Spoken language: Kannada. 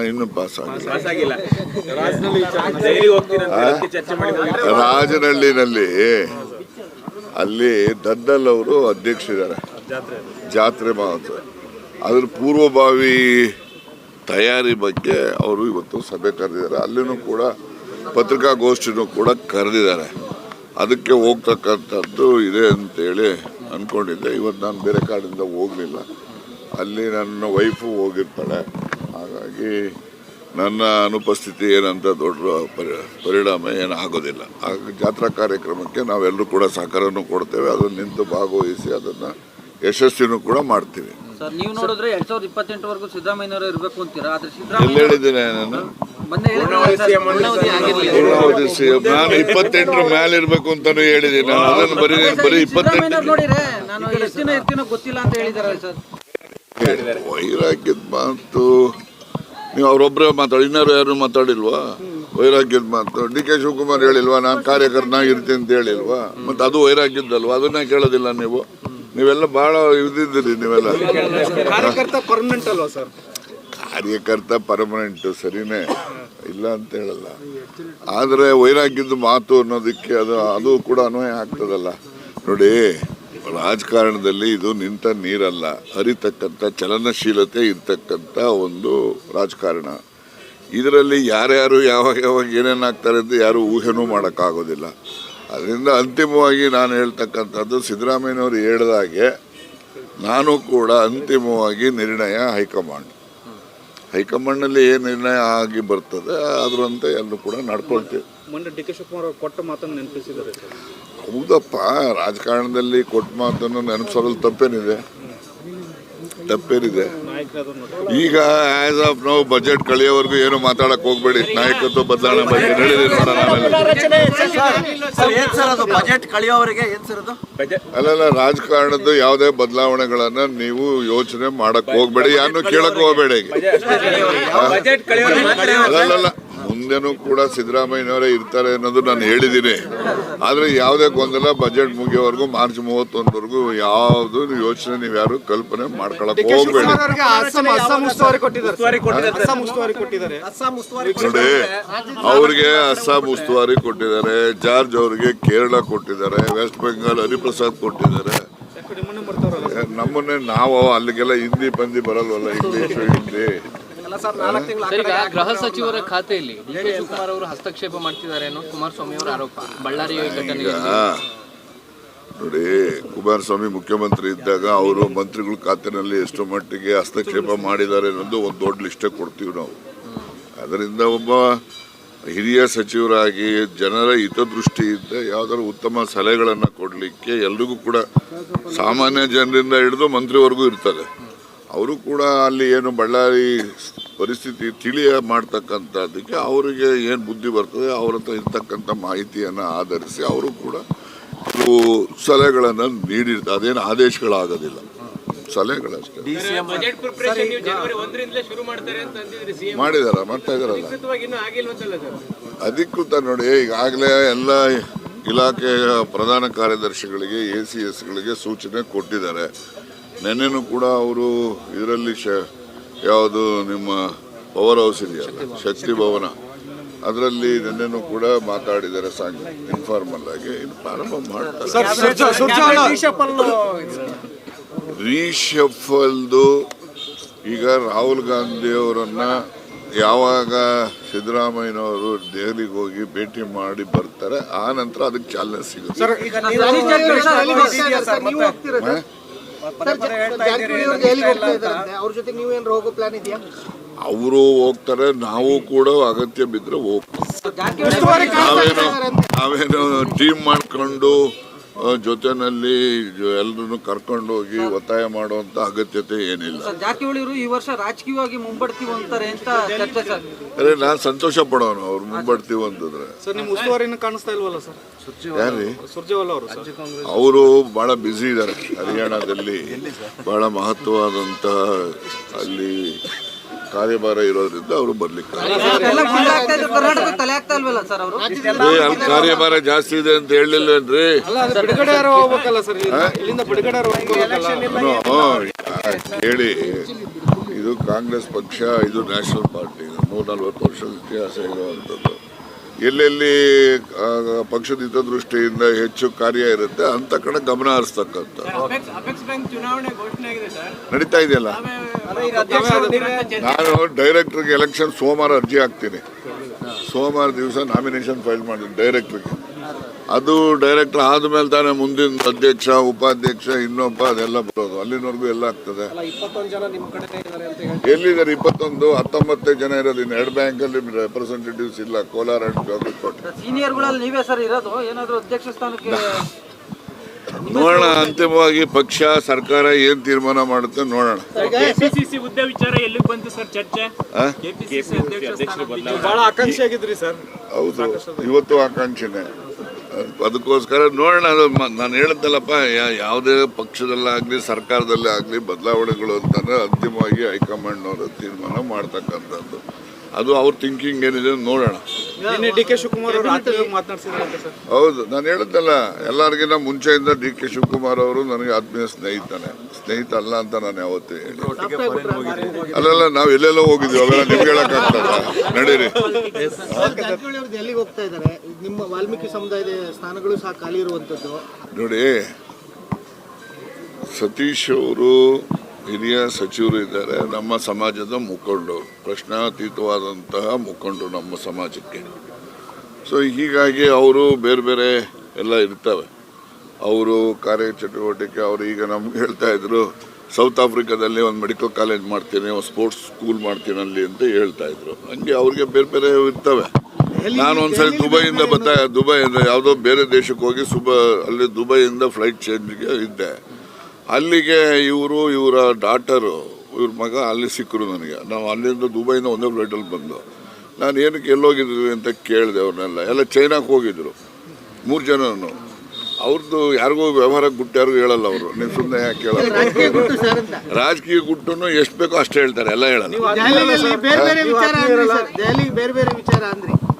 ಇನ್ನು ಪಾಸ್ ಆಗಿಲ್ಲ. ರಾಜನಹಳ್ಳಿನಲ್ಲಿ ಅಲ್ಲಿ ದದ್ದಲ್ ಅವರು ಅಧ್ಯಕ್ಷರಿದ್ದಾರೆ ಜಾತ್ರೆ ಮಹೋತ್ಸವ. ಅದ್ರ ಪೂರ್ವಭಾವಿ ತಯಾರಿ ಬಗ್ಗೆ ಅವರು ಇವತ್ತು ಸಭೆ ಕರೆದಿದ್ದಾರೆ. ಅಲ್ಲಿನೂ ಕೂಡ ಪತ್ರಿಕಾಗೋಷ್ಠಿನೂ ಕೂಡ ಕರೆದಿದ್ದಾರೆ. ಅದಕ್ಕೆ ಹೋಗ್ತಕ್ಕಂಥದ್ದು ಇದೆ ಅಂತೇಳಿ ಅಂದ್ಕೊಂಡಿದ್ದೆ. ಇವತ್ತು ನಾನು ಬೇರೆ ಕಾರಣದಿಂದ ಹೋಗಲಿಲ್ಲ. ಅಲ್ಲಿ ನನ್ನ ವೈಫು ಹೋಗಿರ್ತಾಳೆ. ಹಾಗಾಗಿ ನನ್ನ ಅನುಪಸ್ಥಿತಿ ಏನಂತ ದೊಡ್ಡ ಪರಿಣಾಮ ಏನಾಗೋದಿಲ್ಲ. ಹಾಗಾಗಿ ಜಾತ್ರಾ ಕಾರ್ಯಕ್ರಮಕ್ಕೆ ನಾವೆಲ್ಲರೂ ಕೂಡ ಸಹಕಾರನೂ ಕೊಡ್ತೇವೆ. ಅದನ್ನು ನಿಂತು ಭಾಗವಹಿಸಿ ಅದನ್ನು ಯಶಸ್ವಿನೂ ಕೂಡ ಮಾಡ್ತೀವಿ. ಸರ್, ನೀವು ನೋಡಿದ್ರೆ 2028 ಸಿದ್ದರಾಮಯ್ಯನವರು ಇರಬೇಕು ಅಂತೀರಾ? ಎಲ್ಲಿ ಹೇಳಿದ್ದೇನೆ ನಾನು? ನಾನು 28 ಮೇಲೆ ಇರಬೇಕು ಅಂತಾನು ಹೇಳಿದ್ದೀನಿ. ನಾನು ಅದನ್ನು ಬರೀ 28 ಗೊತ್ತಿಲ್ಲ ಅಂತ ಹೇಳಿದಾರೆ ಸರ್. ವೈರಾಗ್ಯದ ಮಾತು ನೀವು ಅವರೊಬ್ಬರೇ ಮಾತಾಡಿ, ಇನ್ನಾರು ಯಾರು ಮಾತಾಡಿಲ್ವಾ? ವೈರಾಗ್ಯದ ಮಾತು DK ಶಿವಕುಮಾರ್ ಹೇಳಿಲ್ವಾ? ನಾನು ಕಾರ್ಯಕರ್ತನಾಗಿ ಇರ್ತೀನಿ ಅಂತ ಹೇಳಿಲ್ವಾ? ಮತ್ತೆ ಅದು ವೈರಾಗ್ಯದಲ್ವಾ? ಅದನ್ನೇ ಕೇಳೋದಿಲ್ಲ ನೀವು. ನೀವೆಲ್ಲ ಬಹಳ ಇದಿದ್ದೀರಿ. ನೀವೆಲ್ಲ ಕಾರ್ಯಕರ್ತ ಪರ್ಮನೆಂಟ್ ಅಲ್ವಾ ಸರ್? ಕಾರ್ಯಕರ್ತ ಪರ್ಮನೆಂಟ್ ಸರಿನೇ, ಇಲ್ಲ ಅಂತ ಹೇಳಲ್ಲ. ಆದರೆ ವೈರಾಗ್ಯದ ಮಾತು ಅನ್ನೋದಕ್ಕೆ ಅದು ಕೂಡ ಅನ್ವಯ ಆಗ್ತದಲ್ಲ. ನೋಡಿ, ರಾಜಕಾರಣದಲ್ಲಿ ಇದು ನಿಂತ ನೀರಲ್ಲ, ಹರಿತಕ್ಕಂಥ ಚಲನಶೀಲತೆ ಇರ್ತಕ್ಕಂಥ ಒಂದು ರಾಜಕಾರಣ. ಇದರಲ್ಲಿ ಯಾರ್ಯಾರು ಯಾವಾಗ ಏನೇನಾಗ್ತಾರೆ ಅಂತ ಯಾರು ಊಹೆನೂ ಮಾಡೋಕ್ಕಾಗೋದಿಲ್ಲ. ಅದರಿಂದ ಅಂತಿಮವಾಗಿ ನಾನು ಹೇಳ್ತಕ್ಕಂಥದ್ದು, ಸಿದ್ದರಾಮಯ್ಯನವರು ಹೇಳಿದಾಗೆ ನಾನು ಕೂಡ ಅಂತಿಮವಾಗಿ ನಿರ್ಣಯ ಹೈಕಮಾಂಡ್ನಲ್ಲಿ ಏನು ನಿರ್ಣಯ ಆಗಿ ಬರ್ತದೆ ಅದರಂತೆ ಎಲ್ಲರೂ ಕೂಡ ನಡ್ಕೊಳ್ತೀವಿ. ಮೊನ್ನೆ DK ಶಿವಕುಮಾರ್ ಅವರು ಕೊಟ್ಟ ಮಾತನ್ನು ನೆನಪಿಸಿದ್ದಾರೆ. ಹೌದಪ್ಪ, ರಾಜಕಾರಣದಲ್ಲಿ ಕೊಟ್ಟ ಮಾತನ್ನು ನೆನಪಿಸೋದ್ರಲ್ಲಿ ತಪ್ಪೇನಿದೆ? ಈಗ ಆಸ್ ಆಫ್ ನಾವು ಬಜೆಟ್ ಕಳೆಯೋವರೆಗೂ ಏನು ಮಾತಾಡಕ್ ಹೋಗ್ಬೇಡಿ. ನಾಯಕತ್ವ ಬದಲಾವಣೆ ಬಗ್ಗೆ ಅಲ್ಲಲ್ಲ, ರಾಜಕಾರಣದ ಯಾವುದೇ ಬದಲಾವಣೆಗಳನ್ನ ನೀವು ಯೋಚನೆ ಮಾಡಕ್ ಹೋಗ್ಬೇಡಿ, ಯಾರನ್ನು ಕೇಳಕ್ ಹೋಗ್ಬೇಡಿ. ಅಲ್ಲಲ್ಲ, ಮುಂದೆನೂ ಕೂಡ ಸಿದ್ದರಾಮಯ್ಯನವರೇ ಇರ್ತಾರೆ ಅನ್ನೋದು ನಾನು ಹೇಳಿದ್ದೀನಿ. ಆದರೆ ಯಾವುದೇ ಗೊಂದಲ ಬಜೆಟ್ ಮುಗಿಯೋವರೆಗೂ ಮಾರ್ಚ್ 31ವರೆಗೂ ಯಾವುದು ಯೋಚನೆ ನೀವು ಯಾರು ಕಲ್ಪನೆ ಮಾಡ್ಕೊಳಕ್ ಹೋಗ್ಬೇಡಿ. ನೋಡಿ, ಅವ್ರಿಗೆ ಅಸ್ಸಾಂ ಉಸ್ತುವಾರಿ ಕೊಟ್ಟಿದ್ದಾರೆ, ಜಾರ್ಜ್ ಅವರಿಗೆ ಕೇರಳ ಕೊಟ್ಟಿದ್ದಾರೆ, ವೆಸ್ಟ್ ಬೆಂಗಾಲ್ ಹರಿಪ್ರಸಾದ್ ಕೊಟ್ಟಿದ್ದಾರೆ. ನಮ್ಮನ್ನೇ ನಾವು ಅಲ್ಲಿಗೆಲ್ಲ ಹಿಂದಿ ಪಂದಿ ಬರಲ್ವಲ್ಲ, ಇಂಗ್ಲಿಷ್ ಹಿಂದಿ. ಗೃಹ ಸಚಿವರ ಖಾತೆಯಲ್ಲಿ DK ಶಿವಕುಮಾರ್ ಅವರು ಹಸ್ತಕ್ಷೇಪ ಮಾಡ್ತಿದ್ದಾರೆ ಅನ್ನೋ ಕುಮಾರಸ್ವಾಮಿ ಅವರ ಆರೋಪ ಬಳ್ಳಾರಿ ಘಟನೆ. ನೋಡಿ, ಕುಮಾರಸ್ವಾಮಿ ಮುಖ್ಯಮಂತ್ರಿ ಇದ್ದಾಗ ಅವರು ಮಂತ್ರಿಗಳ ಖಾತೆನಲ್ಲಿ ಎಷ್ಟು ಮಟ್ಟಿಗೆ ಹಸ್ತಕ್ಷೇಪ ಮಾಡಿದ್ದಾರೆ ಅನ್ನೋದು ಒಂದು ದೊಡ್ಡ ಲಿಸ್ಟೇ ಕೊಡ್ತೀವಿ ನಾವು. ಅದರಿಂದ ಒಬ್ಬ ಹಿರಿಯ ಸಚಿವರಾಗಿ ಜನರ ಹಿತದೃಷ್ಟಿಯಿಂದ ಯಾವ್ದಾದ್ರು ಉತ್ತಮ ಸಲಹೆಗಳನ್ನು ಕೊಡಲಿಕ್ಕೆ ಎಲ್ರಿಗೂ ಕೂಡ ಸಾಮಾನ್ಯ ಜನರಿಂದ ಹಿಡಿದು ಮಂತ್ರಿವರೆಗೂ ಇರ್ತದೆ. ಅವರು ಕೂಡ ಅಲ್ಲಿ ಏನು ಬಳ್ಳಾರಿ ಪರಿಸ್ಥಿತಿ ತಿಳಿಯ ಮಾಡ್ತಕ್ಕಂಥದ್ದಕ್ಕೆ ಅವರಿಗೆ ಏನು ಬುದ್ಧಿ ಬರ್ತದೆ ಅವ್ರ ಹತ್ರ ಇರ್ತಕ್ಕಂಥ ಮಾಹಿತಿಯನ್ನು ಆಧರಿಸಿ ಅವರು ಕೂಡ ಸಲಹೆಗಳನ್ನು ನೀಡಿರ್ತಾರೆ. ಅದೇನು ಆದೇಶಗಳಾಗೋದಿಲ್ಲ, ಸಲಹೆಗಳಷ್ಟೇ. ಮಾಡ್ತಾ ಇದಾರಲ್ಲ ಅಧಿಕೃತ. ನೋಡಿ, ಈಗಾಗಲೇ ಎಲ್ಲ ಇಲಾಖೆಯ ಪ್ರಧಾನ ಕಾರ್ಯದರ್ಶಿಗಳಿಗೆ ACSಗಳಿಗೆ ಸೂಚನೆ ಕೊಟ್ಟಿದ್ದಾರೆ. ನೆನ್ನೆನೂ ಕೂಡ ಅವರು ಇದರಲ್ಲಿ ಯಾವುದು ನಿಮ್ಮ ಪವರ್ ಹೌಸ್ ಇದೆಯಲ್ಲ, ಶಕ್ತಿ ಭವನ, ಅದರಲ್ಲಿ ನೆನ್ನೆನೂ ಕೂಡ ಮಾತಾಡಿದ್ದಾರೆ. ಇನ್ಫಾರ್ಮಲ್ ಆಗಿ ಇನ್ನು ಪ್ರಾರಂಭ ಮಾಡ್ತಾರೆ. ರೀಶಫಲ್ದು ಈಗ ರಾಹುಲ್ ಗಾಂಧಿ ಅವರನ್ನ ಯಾವಾಗ ಸಿದ್ದರಾಮಯ್ಯನವರು ದೆಹಲಿಗೆ ಹೋಗಿ ಭೇಟಿ ಮಾಡಿ ಬರ್ತಾರೆ, ಆ ನಂತರ ಅದಕ್ಕೆ ಚಾಲನೆ ಸಿಗುತ್ತೆ. ಅವರು ಹೋಗ್ತಾರೆ, ನಾವು ಕೂಡ ಅಗತ್ಯ ಬಿದ್ದರೆ ಹೋಗ್ತೀವಿ. ನಾವೇನು ಟೀಮ್ ಮಾಡ್ಕೊಂಡು ಜೊತೆನಲ್ಲಿ ಎಲ್ಲರನ್ನು ಕರ್ಕೊಂಡು ಹೋಗಿ ಒತ್ತಾಯ ಮಾಡುವಂತ ಅಗತ್ಯತೆ ಏನಿಲ್ಲ. ಈ ವರ್ಷ ರಾಜಕೀಯವಾಗಿ ಮುಂಬಡ್ತೀವಿ ಅಂತಾರೆ ಅಂತ ಚರ್ಚೆ ಸರ್. ಅರೆ, ನಾನು ಸಂತೋಷ ಪಡೋನು ಅವ್ರು ಮುಂಬಡ್ತೀವಿ ಅಂತಂದ್ರೆ. ಯಾರೀ ಅವರು ಬಹಳ ಬ್ಯುಸಿ ಇದ್ದಾರೆ. ಹರಿಯಾಣದಲ್ಲಿ ಬಹಳ ಮಹತ್ವವಾದಂತಹ ಅಲ್ಲಿ ಕಾರ್ಯಭಾರ ಇರೋದ್ರಿಂದ ಅವರು ಬರ್ಲಿಕ್ಕೆ ಅಲ್ಲಿ ಕಾರ್ಯಭಾರ ಜಾಸ್ತಿ ಇದೆ ಅಂತ ಹೇಳಿಲ್ಲೇನ್ರಿ? ಹೇಳಿ, ಇದು ಕಾಂಗ್ರೆಸ್ ಪಕ್ಷ, ಇದು ನ್ಯಾಷನಲ್ ಪಾರ್ಟಿ, 140 ವರ್ಷದ ಇತಿಹಾಸ ಇರುವಂಥದ್ದು. ಎಲ್ಲೆಲ್ಲಿ ಪಕ್ಷದ ಹಿತದೃಷ್ಟಿಯಿಂದ ಹೆಚ್ಚು ಕಾರ್ಯ ಇರುತ್ತೆ ಅಂತ ಕಡೆ ಗಮನ ಹರಿಸ್ತಕ್ಕಂಥ ನಡೀತಾ ಇದೆಯಲ್ಲ. ನಾನು ಡೈರೆಕ್ಟರ್ಗೆ ಎಲೆಕ್ಷನ್ ಸೋಮವಾರ ಅರ್ಜಿ ಹಾಕ್ತೀನಿ. ಸೋಮವಾರ ದಿವಸ ನಾಮಿನೇಷನ್ ಫೈಲ್ ಮಾಡಿದ್ದೀನಿ ಡೈರೆಕ್ಟರ್ಗೆ. ಅದು ಡೈರೆಕ್ಟರ್ ಆದ್ಮೇಲೆ ತಾನೇ ಮುಂದಿನ ಅಧ್ಯಕ್ಷ, ಉಪಾಧ್ಯಕ್ಷ, ಇನ್ನೊಬ್ಬ ಅದೆಲ್ಲ ಬರೋದು. ಅಲ್ಲಿನವರೆಗೂ ಎಲ್ಲ ಆಗ್ತದೆ. 21 ಜನ ನಿಮ್ಮ ಕಡೆ ಇದ್ದಾರೆ ಅಂತ ಹೇಳಿ ಎಲ್ಲಿದ್ದಾರೆ? 19 ಜನ ಇರೋದು. ಇನ್ನು 2 ಬ್ಯಾಂಕಲ್ಲಿ ರೆಪ್ರೆಸೆಂಟೇಟಿವ್ಸ್ ಇಲ್ಲ, ಕೋಲಾರ ಅಂಡ್ ಬಾಗಲಕೋಟೆ. ಸೀನಿಯರ್ಗಳಲ್ಲಿ ನೀವೇ ಸರ್ ಇರೋದು. ಏನಾದ್ರು ಅಧ್ಯಕ್ಷ ಸ್ಥಾನಕ್ಕೆ ನೋಡೋಣ. ಅಂತಿಮವಾಗಿ ಪಕ್ಷ, ಸರ್ಕಾರ ಏನ್ ತೀರ್ಮಾನ ಮಾಡುತ್ತೆ ನೋಡೋಣ. ಕೆಪಿಸಿಸಿ ಹುದ್ದೆ ವಿಚಾರ ಎಲ್ಲಿಗೆ ಬಂತು ಸರ್ ಚರ್ಚೆ? ಕೆಪಿಸಿಸಿ ಅಧ್ಯಕ್ಷರು ಬಹಳ ಆಕಾಂಕ್ಷಿ ಆಗಿದ್ರಿ ಸರ್. ಹೌದು, ಇವತ್ತು ಆಕಾಂಕ್ಷೆನೆ. ಅದಕ್ಕೋಸ್ಕರ ನೋಡೋಣ. ಅದು ನಾನು ಹೇಳಿದ್ದಲ್ಲಪ್ಪ, ಯಾವುದೇ ಪಕ್ಷದಲ್ಲಾಗಲಿ ಸರ್ಕಾರದಲ್ಲೇ ಆಗಲಿ ಬದಲಾವಣೆಗಳು ಅಂತಂದ್ರೆ ಅಂತಿಮವಾಗಿ ಹೈಕಮಾಂಡ್ನವರು ತೀರ್ಮಾನ ಮಾಡ್ತಕ್ಕಂಥದ್ದು. ಅದು ಅವ್ರ ಥಿಂಕಿಂಗ್ ಏನಿದೆ ನೋಡೋಣ. ನಿನ್ನೆ ಡಿ ಕೆ ಶಿವಕುಮಾರ್ ಅವರು ರಾತ್ರಿ ಮಾತನಾಡ್ಸಿದ್ರಂತೆ ಸರ್. ಹೌದು, ನಾನು ಹೇಳಿದ್ದಲ್ಲ, ಎಲ್ಲರಿಗಿಂತ ಮುಂಚೆಯಿಂದ ಡಿ ಕೆ ಶಿವಕುಮಾರ್ ಅವರು ನನಗೆ ಆತ್ಮೀಯ ಸ್ನೇಹಿತ ಅಲ್ಲ ಅಂತ ನಾನು ಯಾವತ್ತೂ ಹೇಳಿ. ಅಲ್ಲಲ್ಲ, ನಾವು ಎಲ್ಲೆಲ್ಲೋ ಹೋಗಿದ್ವಿ, ಅವೆಲ್ಲ ನಿಮ್ಗೆ ಹೇಳಕ್ಕಾಗ್ತದ? ನಡೀರಿ. ಜಾರಕಿಹೊಳಿ ಅವರು ಎಲ್ಲಿಗೆ ಹೋಗ್ತಾ ಇದ್ದಾರೆ? ನಿಮ್ಮ ವಾಲ್ಮೀಕಿ ಸಮುದಾಯದ ಸ್ಥಾನಗಳು ಸಹ ಖಾಲಿ ಇರುವಂತದ್ದು. ನೋಡಿ, ಸತೀಶ್ ಅವರು ಹಿರಿಯ ಸಚಿವರು ಇದ್ದಾರೆ, ನಮ್ಮ ಸಮಾಜದ ಮುಖಂಡರು, ಪ್ರಶ್ನಾತೀತವಾದಂತಹ ಮುಖಂಡರು ನಮ್ಮ ಸಮಾಜಕ್ಕೆ. ಸೊ ಹೀಗಾಗಿ ಅವರು ಬೇರೆ ಬೇರೆ ಎಲ್ಲ ಇರ್ತವೆ. ಅವರು ಕಾರ್ಯಚಟುವಟಿಕೆ, ಅವರು ಈಗ ನಮ್ಗೆ ಹೇಳ್ತಾ ಇದ್ರು ಸೌತ್ ಆಫ್ರಿಕಾದಲ್ಲಿ ಒಂದು ಮೆಡಿಕಲ್ ಕಾಲೇಜ್ ಮಾಡ್ತೀನಿ, ಒಂದು ಸ್ಪೋರ್ಟ್ಸ್ ಸ್ಕೂಲ್ ಮಾಡ್ತೀನಿ ಅಲ್ಲಿ ಅಂತ ಹೇಳ್ತಾ ಇದ್ರು. ಹಂಗೆ ಅವ್ರಿಗೆ ಬೇರೆ ಬೇರೆ ಇರ್ತವೆ. ನಾನು ಒಂದ್ಸರಿ ದುಬೈಯಿಂದ ಯಾವುದೋ ಬೇರೆ ದೇಶಕ್ಕೆ ಹೋಗಿ ಅಲ್ಲಿ ದುಬೈಯಿಂದ ಫ್ಲೈಟ್ ಚೇಂಜ್ಗೆ ಇದ್ದೆ. ಅಲ್ಲಿಗೆ ಇವರ ಡಾಟರು, ಇವ್ರ ಮಗ ಅಲ್ಲಿ ಸಿಕ್ಕರು ನನಗೆ. ನಾವು ಅಲ್ಲಿಂದ ದುಬೈಯಿಂದ ಒಂದೇ ಫ್ಲೈಟಲ್ಲಿ ಬಂದು, ನಾನು ಏನಕ್ಕೆ ಎಲ್ಲೋಗಿದ್ವಿ ಅಂತ ಕೇಳಿದೆ. ಅವ್ರನ್ನೆಲ್ಲ ಎಲ್ಲ ಚೈನಾಕ್ಕೆ ಹೋಗಿದ್ರು, 3 ಜನನು. ಅವ್ರದ್ದು ಯಾರಿಗೂ ವ್ಯವಹಾರಕ್ಕೆ ಗುಟ್ಟು ಯಾರಿಗೂ ಹೇಳಲ್ಲ ಅವರು. ನೀವು ಸುಮ್ಮನೆ ಯಾಕೆ ಹೇಳಲ್ಲ? ರಾಜಕೀಯ ಗುಟ್ಟನ್ನು ಎಷ್ಟು ಬೇಕೋ ಅಷ್ಟು ಹೇಳ್ತಾರೆ, ಎಲ್ಲ ಹೇಳಲ್ಲ. ಬೇರೆ ಬೇರೆ ವಿಚಾರ ಅಂದ್ರಿ.